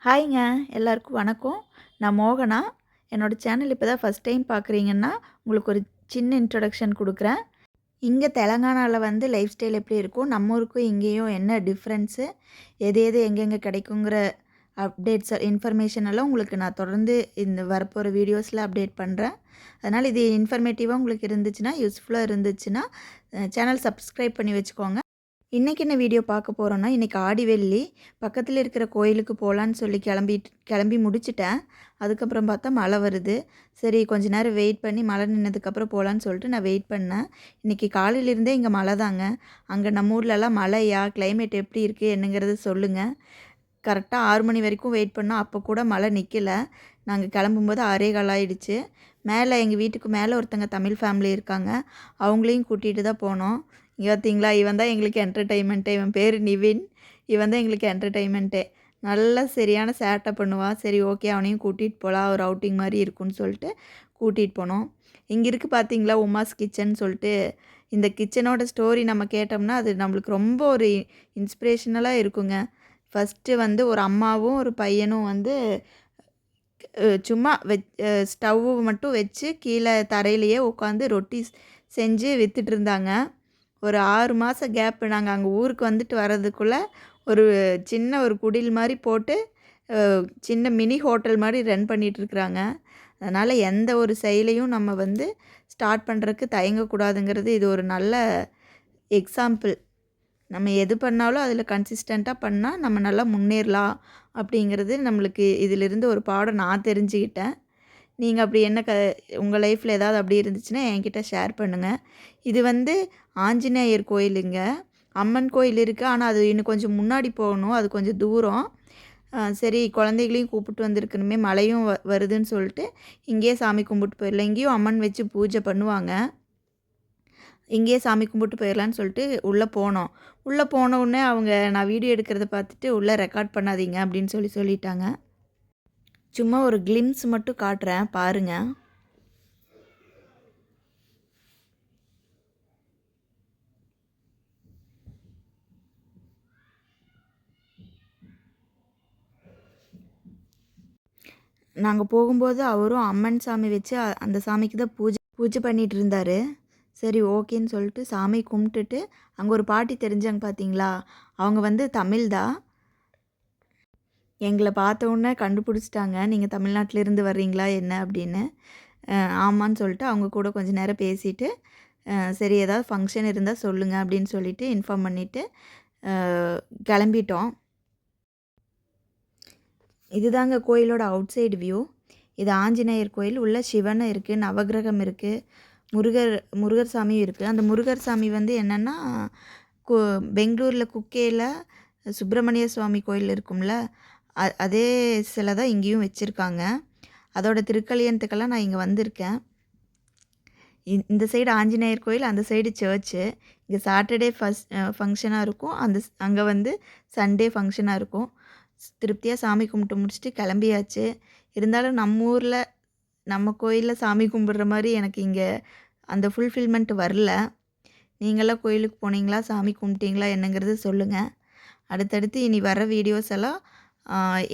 ஹாய்ங்க எல்லாருக்கும் வணக்கம். நான் மோகனா. என்னோட சேனல் இப்போ தான் ஃபஸ்ட் டைம் பார்க்குறீங்கன்னா உங்களுக்கு ஒரு சின்ன இன்ட்ரொடக்ஷன் கொடுக்குறேன். இங்கே தெலங்கானாவில் வந்து லைஃப் ஸ்டைல் எப்படி இருக்கும், நம்ம ஊருக்கும் இங்கேயும் என்ன டிஃப்ரென்ஸு, எது எது எங்கெங்கே கிடைக்குங்கிற அப்டேட்ஸ் இன்ஃபர்மேஷன் எல்லாம் உங்களுக்கு நான் தொடர்ந்து இந்த வரப்போகிற வீடியோஸில் அப்டேட் பண்ணுறேன். அதனால் இது இன்ஃபர்மேட்டிவாக உங்களுக்கு இருந்துச்சுன்னா, யூஸ்ஃபுல்லாக இருந்துச்சுன்னா சேனல் சப்ஸ்கிரைப் பண்ணி வச்சுக்கோங்க. இன்றைக்கி என்ன வீடியோ பார்க்க போகிறோன்னா, இன்றைக்கி ஆடி வெள்ளி பக்கத்தில் இருக்கிற கோயிலுக்கு போகலான்னு சொல்லி கிளம்பி முடிச்சிட்டேன். அதுக்கப்புறம் பார்த்தா மழை வருது. சரி கொஞ்ச நேரம் வெயிட் பண்ணி மழை நின்னதுக்கப்புறம் போகலான்னு சொல்லிட்டு நான் வெயிட் பண்ணேன். இன்றைக்கி காலையிலேருந்தே இங்கே மழை தாங்க. அங்கே நம்ம ஊர்லலாம் மழையா, கிளைமேட் எப்படி இருக்குது என்னங்கிறது சொல்லுங்கள். கரெக்டாக 6 மணி வரைக்கும் வெயிட் பண்ணோம். அப்போ கூட மழை நிற்கல. நாங்கள் கிளம்பும்போது 6:15 ஆயிடுச்சு. மேலே எங்கள் வீட்டுக்கு மேலே ஒருத்தங்க தமிழ் ஃபேமிலி இருக்காங்க. அவங்களையும் கூட்டிகிட்டு தான் போனோம். இங்கே பார்த்தீங்களா, இவன் தான் எங்களுக்கு என்டர்டெயின்மெண்ட்டே. இவன் பேர் நிவின். இவன் தான் எங்களுக்கு என்டர்டெயின்மெண்ட்டே. நல்லா சரியான சேட்டை பண்ணுவான். சரி ஓகே அவனையும் கூட்டிகிட்டு போகலாம், ஒரு அவுட்டிங் மாதிரி இருக்குன்னு சொல்லிட்டு கூட்டிகிட்டு போனோம். இங்கே இருக்குது பார்த்தீங்களா உமாஸ் கிச்சன் சொல்லிட்டு. இந்த கிச்சனோட ஸ்டோரி நம்ம கேட்டோம்னா அது நம்மளுக்கு ரொம்ப ஒரு இன்ஸ்பிரேஷனலாக இருக்குங்க. ஃபஸ்ட்டு வந்து ஒரு அம்மாவும் ஒரு பையனும் வந்து சும்மா ஸ்டவ்வு மட்டும் வச்சு கீழே தரையிலையே உட்காந்து ரொட்டி செஞ்சு விற்றுட்டு இருந்தாங்க. ஒரு 6 மாதம் கேப்பு. நாங்கள் அங்கே ஊருக்கு வந்துட்டு வர்றதுக்குள்ளே ஒரு சின்ன ஒரு குடில் மாதிரி போட்டு சின்ன மினி ஹோட்டல் மாதிரி ரன் பண்ணிகிட்ருக்குறாங்க. அதனால் எந்த ஒரு செயலையும் நம்ம வந்து ஸ்டார்ட் பண்ணுறதுக்கு தயங்கக்கூடாதுங்கிறது இது ஒரு நல்ல எக்ஸாம்பிள். நம்ம எது பண்ணாலும் அதில் கன்சிஸ்டண்ட்டாக பண்ணால் நம்ம நல்லா முன்னேறலாம் அப்படிங்கிறது நம்மளுக்கு இதிலிருந்து ஒரு பாடம் நான் தெரிஞ்சுக்கிட்டேன். நீங்கள் அப்படி என்ன உங்கள் லைஃப்பில் ஏதாவது அப்படி இருந்துச்சுன்னா என்கிட்ட ஷேர் பண்ணுங்கள். இது வந்து ஆஞ்சநேயர் கோயிலுங்க. அம்மன் கோயில் இருக்குது, ஆனால் அது இன்னும் கொஞ்சம் முன்னாடி போகணும், அது கொஞ்சம் தூரம். சரி குழந்தைகளையும் கூப்பிட்டு வந்திருக்கணுமே, மழையும் வருதுன்னு சொல்லிட்டு இங்கேயே சாமி கும்பிட்டு போயிடலாம். இங்கேயும் அம்மன் வச்சு பூஜை பண்ணுவாங்க. இங்கேயே சாமி கும்பிட்டு போயிடலான்னு சொல்லிட்டு உள்ளே போனோம். உள்ளே போனவுடனே அவங்க நான் வீடியோ எடுக்கிறத பார்த்துட்டு உள்ளே ரெக்கார்ட் பண்ணாதீங்க அப்படின்னு சொல்லிட்டாங்க. சும்மா ஒரு கிளிம்ஸ் மட்டும் காட்டுறேன் பாருங்கள். நாங்கள் போகும்போது அவரும் அம்மன் சாமி வச்சு அந்த சாமிக்கு தான் பூஜை பண்ணிகிட்டு இருந்தார். சரி ஓகேன்னு சொல்லிட்டு சாமி கும்பிட்டுட்டு அங்கே ஒரு பாட்டி தெரிஞ்சாங்க பார்த்தீங்களா, அவங்க வந்து தமிழ் தான். எங்களை பார்த்தோன்னே கண்டுபிடிச்சிட்டாங்க, நீங்கள் தமிழ்நாட்டிலேருந்து வர்றீங்களா என்ன அப்படின்னு. ஆமான்னு சொல்லிட்டு அவங்க கூட கொஞ்சம் நேரம் பேசிவிட்டு சரி ஏதாவது ஃபங்க்ஷன் இருந்தால் சொல்லுங்கள் அப்படின்னு சொல்லிவிட்டு இன்ஃபார்ம் பண்ணிவிட்டு கிளம்பிட்டோம். இதுதாங்க கோயிலோட அவுட் சைடு வியூ. இது ஆஞ்சநேயர் கோயில். உள்ள சிவன் இருக்குது, நவகிரகம் இருக்குது, முருகர் சாமியும் இருக்குது. அந்த முருகர் சாமி வந்து என்னென்னா பெங்களூரில் குக்கேயில் சுப்பிரமணிய சுவாமி கோயில் இருக்கும்ல, அதே சிலை தான் இங்கேயும் வச்சுருக்காங்க. அதோட திருக்கல்யாணத்துக்கெல்லாம் நான் இங்கே வந்திருக்கேன். இந்த சைடு ஆஞ்சநேயர் கோயில், அந்த சைடு சர்ச்சு. இங்கே சாட்டர்டே ஃபங்க்ஷனாக இருக்கும், அங்கே வந்து சண்டே ஃபங்க்ஷனாக இருக்கும். திருப்தியாக சாமி கும்பிட்டு முடிச்சுட்டு கிளம்பியாச்சு. இருந்தாலும் நம்ம ஊரில் நம்ம கோயிலில் சாமி கும்பிட்ற மாதிரி எனக்கு இங்கே அந்த ஃபுல்ஃபில்மெண்ட் வரல. நீங்களாம் கோயிலுக்கு போனீங்களா, சாமி கும்பிட்டீங்களா என்னங்கிறது சொல்லுங்கள். அடுத்தடுத்து இனி வர வீடியோஸ் எல்லாம்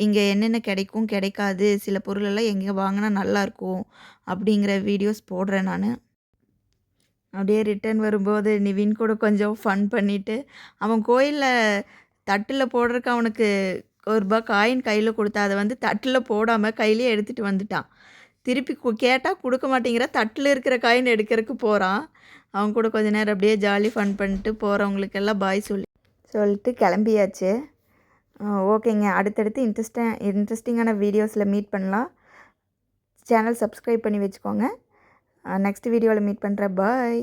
இங்கே என்னென்ன கிடைக்கும் கிடைக்காது, சில பொருளெல்லாம் எங்கே வாங்கினா நல்லாயிருக்கும் அப்படிங்கிற வீடியோஸ் போடுறேன் நான். அப்படியே ரிட்டர்ன் வரும்போது நிவின் கூட கொஞ்சம் ஃபன் பண்ணிவிட்டு, அவன் கோயிலில் தட்டில் போடுறதுக்கு அவனுக்கு ₹1 காயின் கையில் கொடுத்தா அதை வந்து தட்டில் போடாமல் கையிலே எடுத்துகிட்டு வந்துட்டான். திருப்பி கேட்டால் கொடுக்க மாட்டேங்கிற, தட்டில் இருக்கிற காயின் எடுக்கிறதுக்கு போகிறான். அவங்க கூட கொஞ்சம் நேரம் அப்படியே ஜாலி ஃபன் பண்ணிட்டு போகிறவங்களுக்கெல்லாம் பாய் சொல்லிட்டு கிளம்பியாச்சு. ஓகேங்க, அடுத்தடுத்து இன்ட்ரெஸ்டிங்கான வீடியோஸில் மீட் பண்ணலாம். சேனல் சப்ஸ்கிரைப் பண்ணி வச்சுக்கோங்க. நெக்ஸ்ட் வீடியோவில் மீட் பண்ணுறேன். பாய்.